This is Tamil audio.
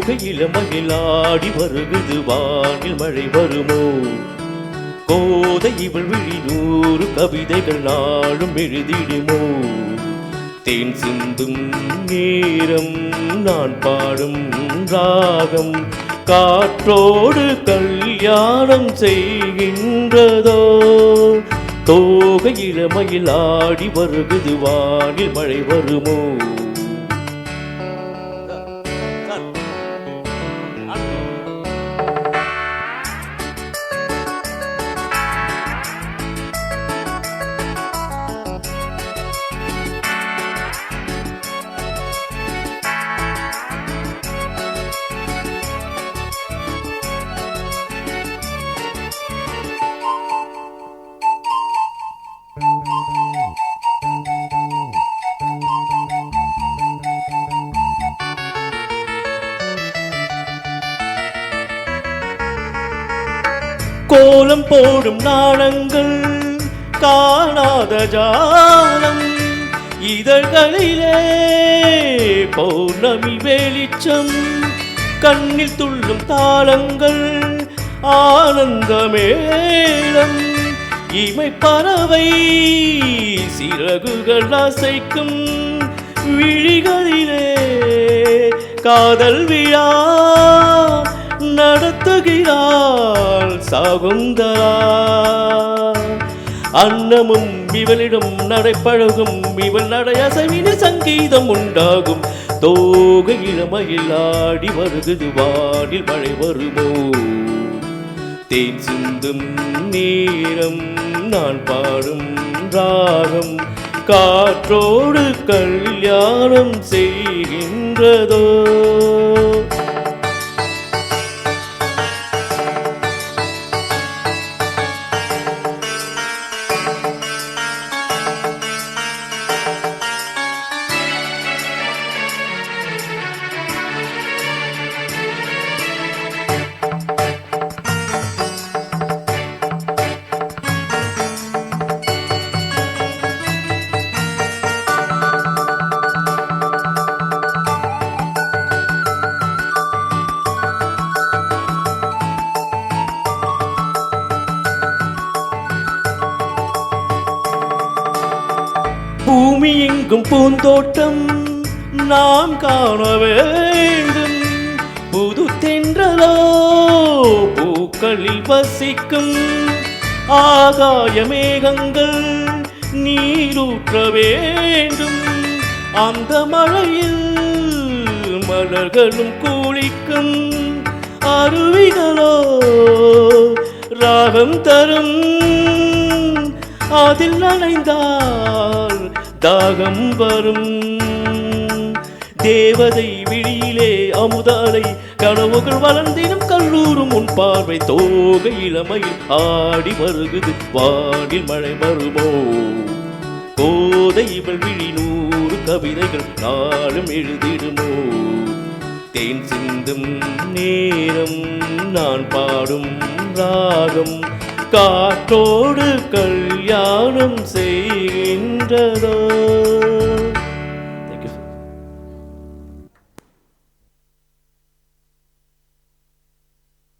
தோகையில மகிழாடி வருகுது வானில் மழை வருமோ கோதை இவள் விழி 100 கவிதைகள் நாளும் எழுதிடுமோ தேன் சிந்தும் நேரம் நான் பாடும் ராகம் காற்றோடு கல்யாணம் செய்கின்றதோ தோகையில மயிலாடி வருகுது வானில் மழை வருமோ. கோலம் போடும் நாணங்கள் காணாத ஜாலம் இதழ்களிலே பௌர்ணமி வெளிச்சம் கண்ணில் துள்ளும் தாளங்கள் ஆனந்த மேளம் இமை பறவை சிறகுகள் அசைக்கும் விழிகளிலே காதல் விழா நடத்துகிறாள் சாகுந்தரா அன்னமும் இவளிடம் நடைப்பழகும் இவள் நடையசைவினில் சங்கீதம் உண்டாகும் தோகையில மயிலாடி வருகுது வானில் மழை வருமோ தேன் சிந்தும் நேரம் நான் பாடும் ராகம் காற்றோடு கல்யாணம் செய்கின்றதோ. பூமி எங்கும் பூந்தோட்டம் நாம் காண வேண்டும் புது தென்றலோ பூக்களில் வசிக்கும் ஆகாய மேகங்கள் நீரூற்ற வேண்டும் அந்த மழையில் மலர்களும் குளிக்கும் அருவிகளோ ராகம் தரும் அதில் நனைந்தால் தாகம் வரும் தேவதை விழியிலே அமுதாலை கனவுகள் வளர்ந்திடும் கல்லூரும் உன் பார்வை தோகை இளமையில் ஆடி வருகுது வானில் மழை வருமோ கோதை இவள் விழி 100 கவிதைகள் நாளும் எழுதிடுமோ தேன் சிந்தும் நேரம் நான் பாடும் ராகம் காற்றோடு கல்யாணம் செய்கின்றதோ.